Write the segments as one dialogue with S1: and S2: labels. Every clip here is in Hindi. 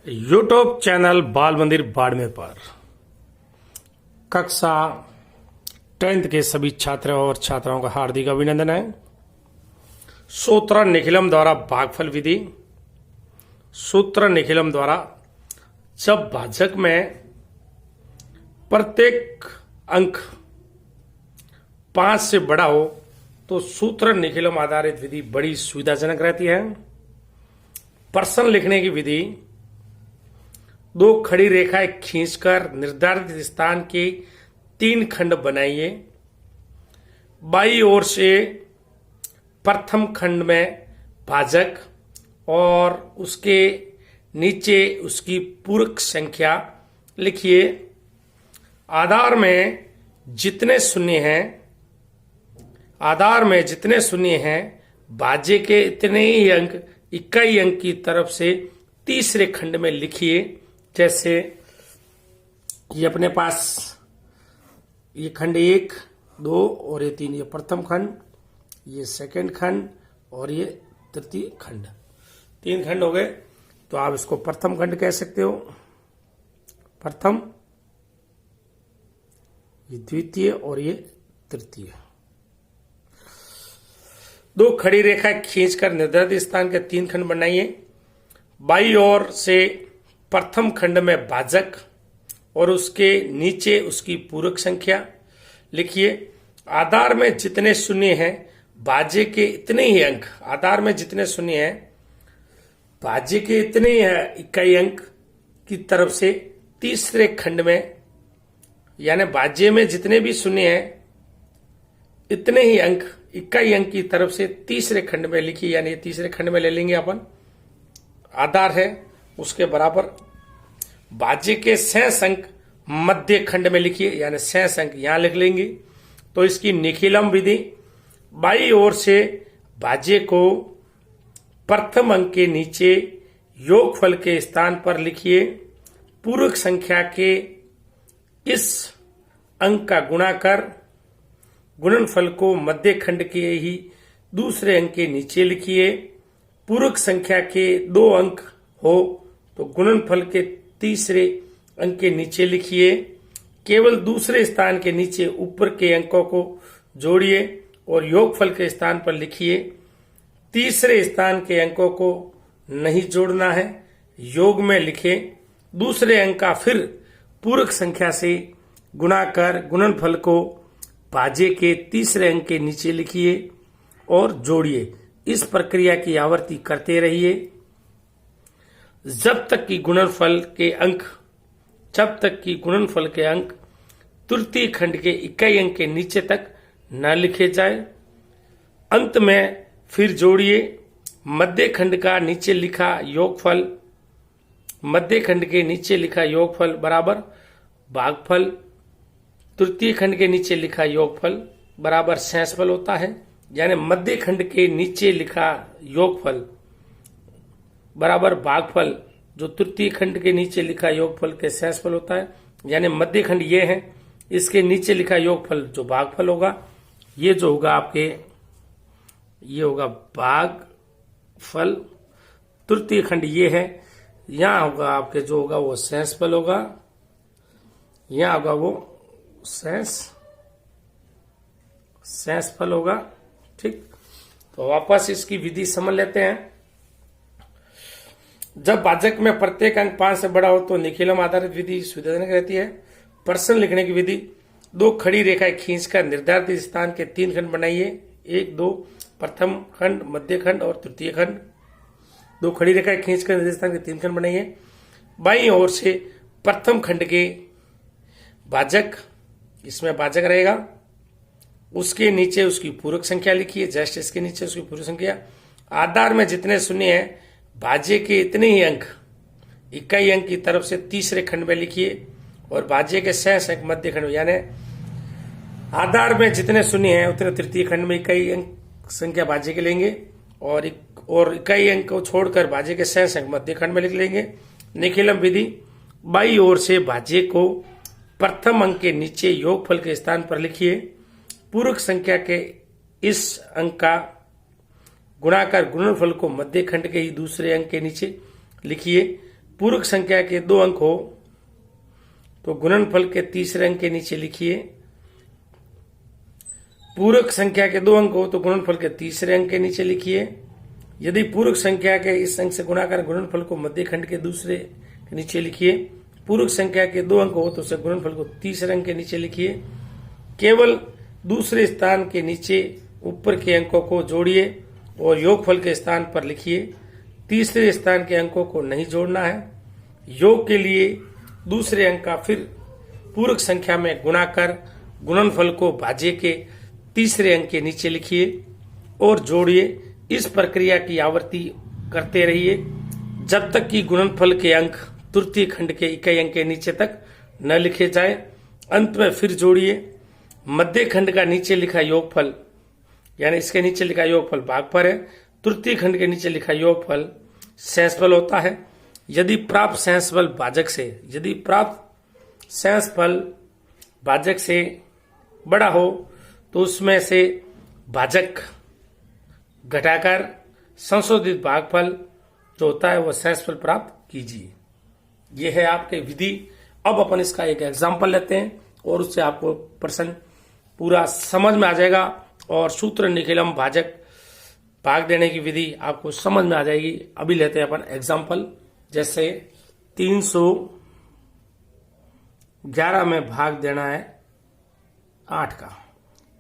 S1: यूट्यूब चैनल बाल मंदिर बाड़मेर पर कक्षा 10th के सभी छात्रों और छात्राओं का हार्दिक अभिनंदन है। सूत्र निखिलम द्वारा भागफल विधि। सूत्र निखिलम द्वारा जब भाजक में प्रत्येक अंक 5 से बड़ा हो तो सूत्र निखिलम आधारित विधि बड़ी सुविधाजनक रहती है। प्रश्न लिखने की विधि: 2 खड़ी रेखाएं खींचकर निर्धारित स्थान के 3 खंड बनाइए। बाईं ओर से प्रथम खंड में भाजक और उसके नीचे उसकी पूरक संख्या लिखिए। आधार में जितने शून्य हैं भाज्य के इतने ही अंक इकाई अंक की तरफ से तीसरे खंड में लिखिए। जैसे ये अपने पास ये खंड 1, 2 और ये 3, ये प्रथम खंड, ये सेकंड खंड और ये तृतीय खंड, 3 खंड हो गए। तो आप इसको प्रथम खंड कह सकते हो, प्रथम, ये द्वितीय और ये तृतीय। 2 खड़ी रेखा खींचकर निर्धारित स्थान के 3 खंड बनाइए। बाईं ओर से प्रथम खंड में भाजक और उसके नीचे उसकी पूरक संख्या लिखिए। आधार में जितने शून्य हैं भाज्य के इतने ही अंक, आधार में जितने शून्य हैं भाज्य के इतने ही इकाई अंक की तरफ से तीसरे खंड में, यानी भाज्य में जितने भी शून्य हैं इतने ही अंक इकाई अंक की तरफ से तीसरे खंड में लिखिए। यानी तीसरे खंड में ले लेंगे अपन, आधार है उसके बराबर भाज्य के शेष अंक मध्य खंड में लिखिए। यानी शेष अंक यहां लिख लेंगे। तो इसकी निखिलम विधि: बाईं ओर से भाज्य को प्रथम अंक के नीचे योगफल के स्थान पर लिखिए। पूरक संख्या के इस अंक का गुणा कर गुणनफल को मध्य खंड के ही दूसरे अंक के नीचे लिखिए। पूरक संख्या के 2 अंक हो तो गुणनफल के तीसरे अंक के नीचे लिखिए। केवल दूसरे स्थान के नीचे ऊपर के अंकों को जोड़िए और योगफल के स्थान पर लिखिए। तीसरे स्थान के अंकों को नहीं जोड़ना है, योग में लिखे। दूसरे अंक का फिर पूरक संख्या से गुणा कर गुणनफल को भाज्य के तीसरे अंक के नीचे लिखिए और जोड़िए। इस प्रक्रिया की आवृत्ति करते रहिए जब तक कि गुणनफल के अंक तृतीय खंड के इकाई अंक के नीचे तक न लिखे जाए। अंत में फिर जोड़िए। मध्य खंड का नीचे लिखा योगफल, मध्य खंड के नीचे लिखा योगफल बराबर भागफल, तृतीय खंड के नीचे लिखा योगफल बराबर शेषफल होता है। यानी मध्य खंड के नीचे लिखा योगफल बराबर भागफल, जो तृतीय खंड के नीचे लिखा योगफल के शेषफल होता है। यानी मध्य खंड ये है, इसके नीचे लिखा योगफल जो भागफल होगा, ये जो होगा आपके, ये होगा भागफल। तृतीय खंड ये है, यहां होगा आपके जो होगा वो शेषफल होगा, यहां होगा वो शेषफल होगा। ठीक, तो वापस इसकी विधि समझ लेते हैं। जब भाजक में प्रत्येक अंक 5 से बड़ा हो तो निखिलम आधारित विधि सुविधाजनक रहती है। प्रश्न लिखने की विधि: 2 खड़ी रेखाएं खींचकर निर्धारित स्थान के 3 खंड बनाइए। 1, 2 प्रथम खंड, मध्य खंड और तृतीय खंड। 2 खड़ी रेखाएं खींचकर निर्धारित स्थान के 3 खंड बनाइए। बाईं ओर से प्रथम खंड के भाजक, इसमें भाजक रहेगा, उसके नीचे उसकी पूरक संख्या लिखिए। जस्ट इसके नीचे उसकी पूरक संख्या। आधार में जितने शून्य हैं भाज्य के इतने ही अंक इकाई अंक की तरफ से तीसरे खंड में लिखिए और भाज्य के शेष अंक मध्य खंड में। यानी आधार में जितने शून्य हैं उतने तृतीय खंड में इकाई अंक संख्या भाज्य के लेंगे और इकाई अंक को छोड़कर भाज्य के शेष अंक मध्य खंड में लिख लेंगे। निखिलम विधि: बाईं ओर से भाज्य को प्रथम अंक के नीचे योगफल के स्थान पर लिखिए। पूरक संख्या के इस अंक का गुणाकार गुणनफल को मध्य खंड के ही दूसरे अंक के नीचे लिखिए। पूरक संख्या के 2 अंक हो तो गुणनफल के तीसरे अंक के नीचे लिखिए। पूरक संख्या के 2 अंक हो तो गुणनफल के तीसरे अंक के नीचे लिखिए। यदि पूरक संख्या के इस अंक से गुणा कर गुणनफल को मध्य खंड के दूसरे के नीचे लिखिए। पूरक संख्या के 2 अंक हो तो उसे गुणनफल को तीसरे अंक के नीचे लिखिए। केवल दूसरे स्थान के नीचे ऊपर के अंकों को जोड़िए और योगफल के स्थान पर लिखिए। तीसरे स्थान के अंकों को नहीं जोड़ना है। योग के लिए दूसरे अंक का फिर पूरक संख्या में गुणा कर गुणनफल को भाज्य के तीसरे अंक के नीचे लिखिए और जोड़िए। इस प्रक्रिया की आवृत्ति करते रहिए जब तक कि गुणनफल के अंक तृतीय खंड के इकाई अंक के नीचे तक न लिखे जाए। अंत में फिर जोड़िए। मध्य खंड का नीचे लिखा योगफल यानी इसके नीचे लिखा योगफल भागफल है। तृतीय खंड के नीचे लिखा योगफल शेषफल होता है। यदि प्राप्त शेषफल भाजक से बड़ा हो तो उसमें से भाजक घटाकर संशोधित भागफल जो होता है वह शेषफल प्राप्त कीजिए। यह है आपके विधि। अब अपन इसका एक एग्जाम्पल लेते हैं और उससे आपको प्रश्न पूरा समझ में आ जाएगा और सूत्र निखिलम भाजक भाग देने की विधि आपको समझ में आ जाएगी। अभी लेते हैं अपन एग्जाम्पल। जैसे 311 में भाग देना है 8 का,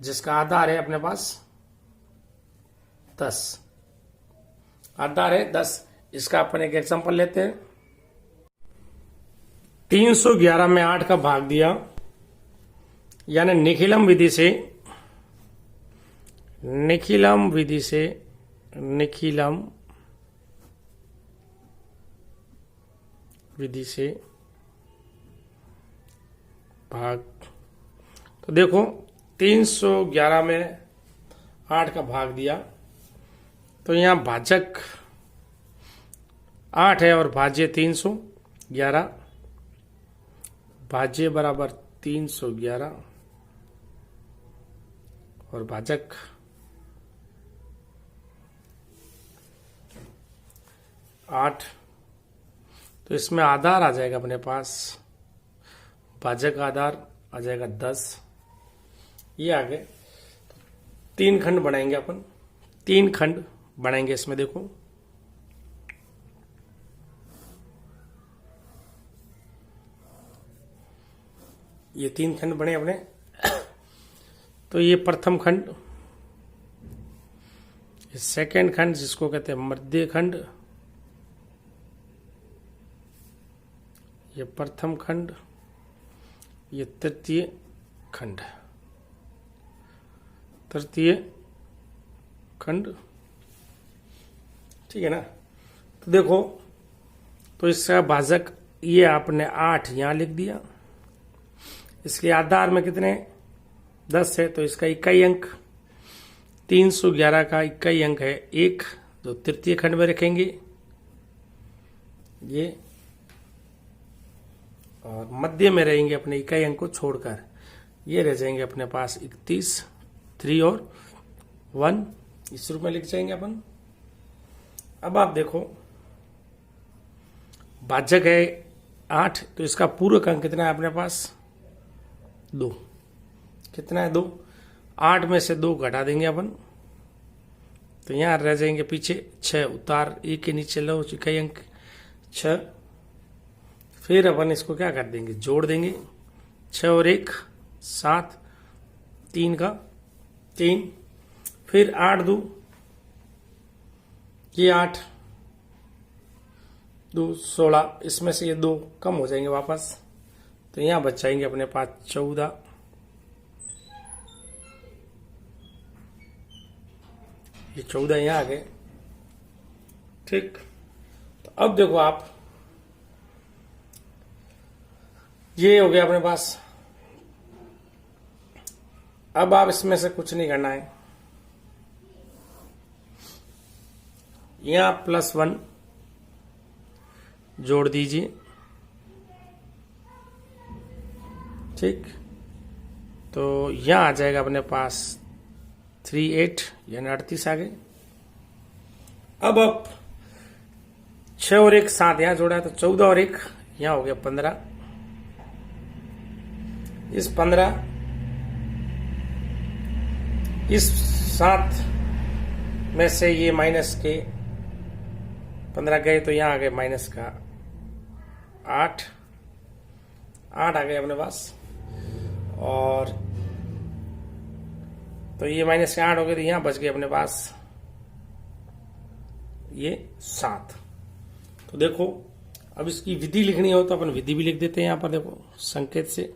S1: जिसका आधार है अपने पास 10। आधार है 10। इसका अपन एक एग्जाम्पल लेते हैं। 311 में 8 का भाग दिया यानी निखिलम विधि से भाग। तो देखो 311 में 8 का भाग दिया तो यहां भाजक 8 है और भाज्य 311। भाज्य बराबर 311 और भाजक 8। तो इसमें आधार आ जाएगा अपने पास, भाजक आधार आ जाएगा 10। ये आगे 3 खंड बनाएंगे अपन। 3 खंड बनाएंगे इसमें। देखो ये 3 खंड बने अपने। तो ये प्रथम खंड, ये सेकंड खंड जिसको कहते हैं मध्य खंड, ये प्रथम खंड, ये तृतीय खंड। ठीक है ना। तो देखो तो इसका भाजक ये आपने 8 यहां लिख दिया। इसके आधार में कितने 10 है तो इसका इकाई अंक 311 का इकाई अंक है 1, जो तृतीय खंड में रखेंगे ये, और मध्य में रहेंगे अपने इकाई अंक को छोड़कर। ये रह जाएंगे अपने पास 31, 3 और 1 इस रूप में लिख जाएंगे अपन। अब आप देखो भाजक है 8 तो इसका पूरक अंक कितना है अपने पास 2। कितना है 2। 8 में से 2 घटा देंगे अपन तो यहां रह जाएंगे पीछे 6। उतार 1 के नीचे लो इकाई अंक 6। फिर अपन इसको क्या कर देंगे जोड़ देंगे। 6 और 1 7, 3 का 3, फिर 8 2 ये 8 2 16। इसमें से ये 2 कम हो जाएंगे वापस तो यहां बच जाएंगे अपने पास 14। ये 14 यहां आ गए। ठीक। तो अब देखो आप ये हो गया अपने पास। अब आप इसमें से कुछ नहीं करना है। यहां +1 जोड़ दीजिए। ठीक। तो यहां आ जाएगा अपने पास 38 यानी 38 आ गए। अब आप 6 और 1 7 यहां जोड़ा है तो 14 और 1 यहां हो गया 15। इस 15 इस 7 में से ये माइनस के 15 गए तो यहां आ गए माइनस का 8 आ गए अपने पास। और तो ये माइनस के 8 हो गए तो यहां बच गए अपने पास ये 7। तो देखो अब इसकी विधि लिखनी हो तो अपन विधि भी लिख देते हैं यहां पर। देखो संकेत से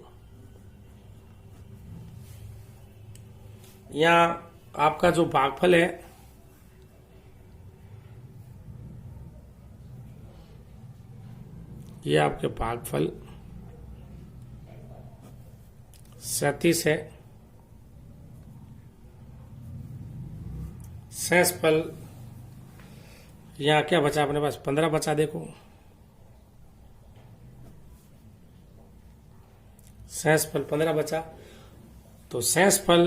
S1: यहां आपका जो भागफल है ये आपके भागफल 37 है। शेषफल यहां क्या बचा अपने पास 15 बचा। देखो शेषफल 15 बचा तो शेषफल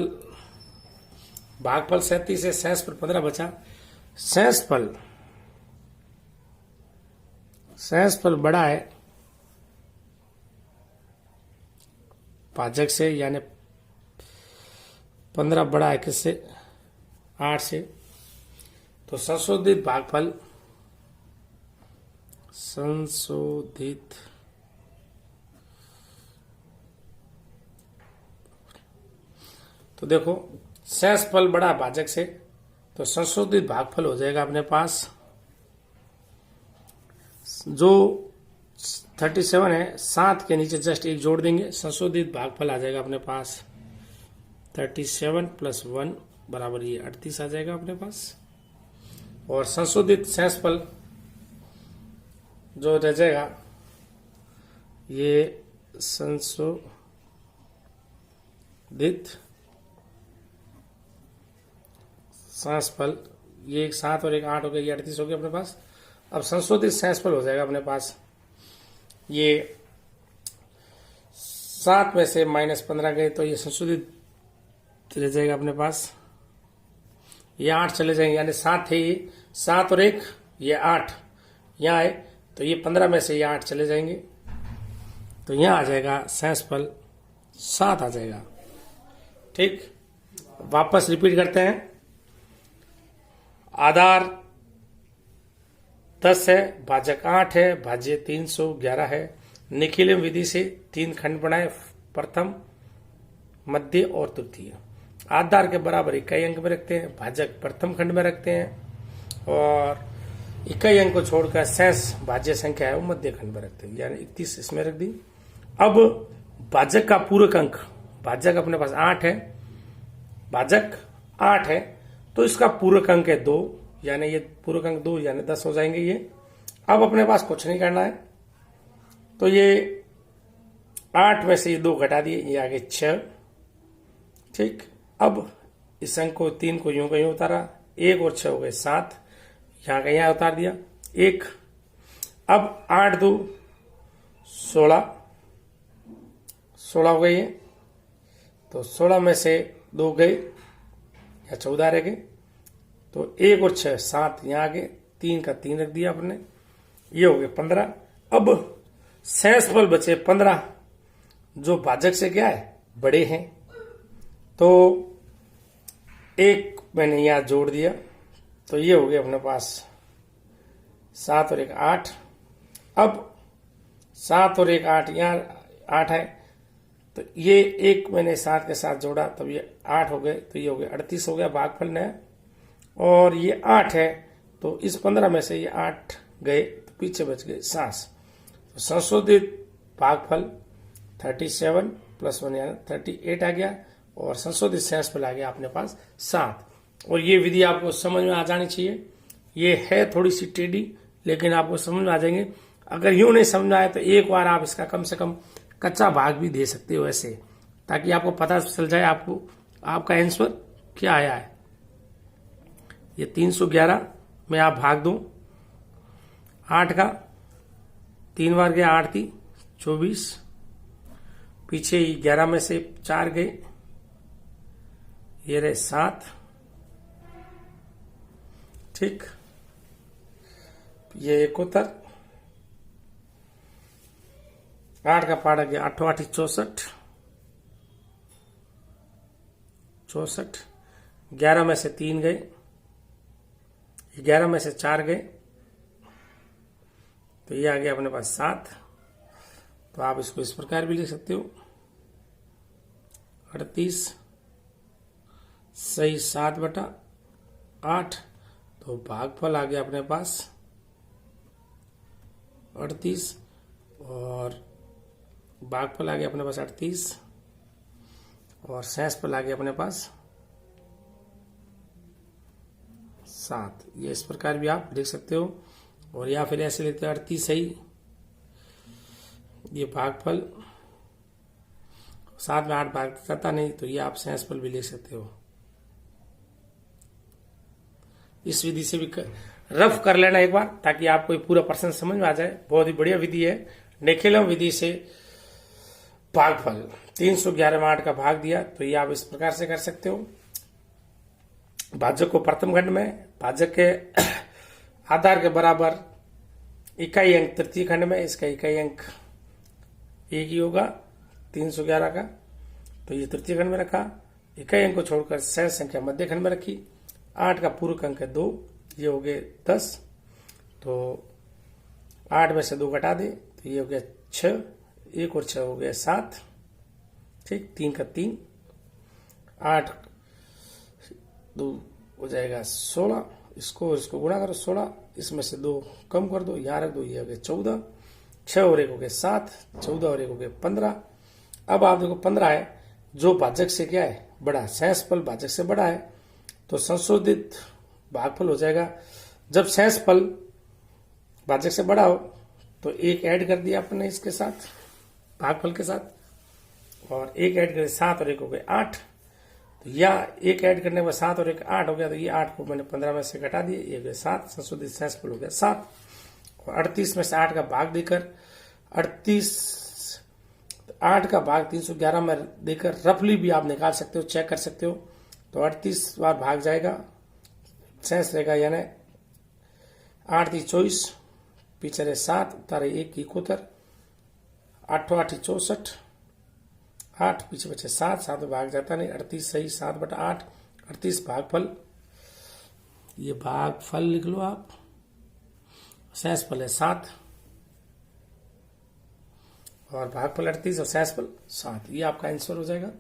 S1: भागफल 37 है, शेषफल 15 बचा। शेषफल बड़ा है भाजक से, यानी 15 बड़ा है किससे 8 से। तो संशोधित भागफल तो देखो शेषफल बड़ा भाजक से तो संशोधित भागफल हो जाएगा अपने पास जो 37 है 7 के नीचे जस्ट 1 जोड़ देंगे, संशोधित भागफल आ जाएगा अपने पास 37 + 1 बराबर ये 38 आ जाएगा अपने पास। और संशोधित शेषफल जो रह जाएगा ये संशोधित शेषफल ये 1 7 और 1 8 हो गया, ये 38 हो गया अपने पास। अब संशोधित शेषफल हो जाएगा अपने पास ये 7 में से -15 गए तो ये संशोधित रह जाएगा अपने पास ये 8 चले जाएंगे, यानी 7 है ये 7 और 1 ये 8 यहाँ आए तो ये 15 में से ये 8 चले जाएंगे तो यहाँ आ जाएगा शेषफल 7 आ जाएगा। ठीक, वापस रिपीट करते हैं। आधार 10 है, भाजक 8 है, भाज्य 311 है। निखिलम विधि से 3 खंड बनाए, प्रथम मध्य और तृतीय। आधार के बराबर इकाई अंक में रखते हैं, भाजक प्रथम खंड में रखते हैं और इकाई अंक को छोड़कर शेष भाज्य संख्या है वो मध्य खंड में रखते हैं, यानी 31 इसमें रख दी। अब भाजक का पूरक अंक, भाजक अपने पास 8 है, भाजक 8 है तो इसका पूरक अंक है 2, यानी ये पूरक अंक 2 यानी 10 हो जाएंगे ये। अब अपने पास कुछ नहीं करना है तो ये 8 में से ये 2 घटा दिए, ये आगे 6। ठीक, अब इस अंक को 3 को यूं का यूं उतारा, 1 और 6 हो गए 7, यहां का यहां उतार दिया 1। अब 8 2 16 हो गए ये, तो 16 में से 2 गए या 14 रह गए तो 1 और 6 7 यहां आगे, 3 का 3 रख दिया अपने, ये हो गए 15। अब शेषफल बचे 15 जो भाजक से क्या है बड़े हैं तो 1 मैंने यहां जोड़ दिया तो ये हो गया अपने पास 7 और 1 8। अब 7 और 1 8 यहाँ 8 है तो ये 1 मैंने 7 के साथ जोड़ा तब ये 8 हो गए तो ये हो गया 38 हो गया भागफल नया। और ये 8 है तो इस 15 में से ये 8 गए तो पीछे बच गए 7। तो संशोधित भागफल 37 + 1 यानी 38 आ गया और संशोधित शेषफल आ गया अपने पास 7। और ये विधि आपको समझ में आ जानी चाहिए। ये है थोड़ी सी टेढ़ी लेकिन आपको समझ में आ जाएंगे। अगर यूं नहीं समझ में आए तो एक बार आप इसका कम से कम कच्चा भाग भी दे सकते हो ऐसे, ताकि आपको पता चल जाए आपको आपका आंसर क्या आया है। ये 311 में आप भाग दो 8 का, 3 बार गया 8 थी 24, पीछे 11 में से 4 गए, ये रहे 7। ठीक, ये 71, 8 का पाठ आ गया 8 8 64, 64, 11 में से 3 गए, 11 में से 4 गए, तो ये आ गया अपने पास 7। तो आप इसको इस प्रकार भी लिख सकते हो, 38 सही 7/8। तो भागफल आ गया अपने पास 38 और भागफल आ गया अपने पास 38 और शेषफल आ गया अपने पास 7। ये इस प्रकार भी आप लिख सकते हो, और या फिर ऐसे लिखते हैं 38 सही ये भागफल, 7 में 8 भाग करता नहीं, तो ये आप शेषफल भी लिख सकते हो। इस विधि से भी रफ कर लेना एक बार, ताकि आपको पूरा प्रश्न समझ में आ जाए। बहुत ही बढ़िया विधि है। निखिलम विधि से भागफल 311 में 8 का भाग दिया, तो ये आप इस प्रकार से कर सकते हो। भाजक को प्रथम खंड में, भाजक के आधार के बराबर इकाई अंक तृतीय खंड में, इसका इकाई अंक 1 ही होगा 311 का, तो ये तृतीय खंड में रखा। इकाई अंक को छोड़कर शेष संख्या मध्य खंड में रखी। 8 का पूर्व अंक है 2, ये हो गए 10, तो 8 में से 2 घटा दे, तो ये हो गया 6, 1 और 6 हो गया 7, ठीक, 3 का 3, 8 2 हो जाएगा 16, इसको गुणा करो 16, इसमें से 2 कम कर दो, यहाँ रख दो, ये हो गया 14, 6 और 1 हो गया 7, 14 और 1 हो गया 15। अब आप देखो 15 है, जो भाजक से क्या है बड़ा, शेषफल भाजक से बड़ा है, तो संशोधित भागफल हो जाएगा। जब शेषफल भाजक से बड़ा हो तो 1 ऐड कर दिया अपने इसके साथ, भागफल के साथ, और 1 ऐड कर 7 और 1 हो गए 8, तो या 1 ऐड करने में 7 और 1 8 हो गया, तो ये 8 को मैंने 15 में से घटा दिए, ये हो गया 7, संशोधित शेषफल हो गया 7। और 38 में से 8 का भाग देकर 8 का भाग 311 में देकर रफली भी आप निकाल सकते हो, चेक कर सकते हो। तो 38 बार भाग जाएगा, शेष रहेगा, यानी 8 3 24, पीछे रहे 7, उतारे 1 71, 8 8 64, 8 पीछे बचे 7, 7 में भाग जाता नहीं, 38 सही 7/8, 38 भागफल, ये भागफल लिख लो आप, शेषफल है 7 और भागफल 38 और शेषफल 7, ये आपका आंसर हो जाएगा।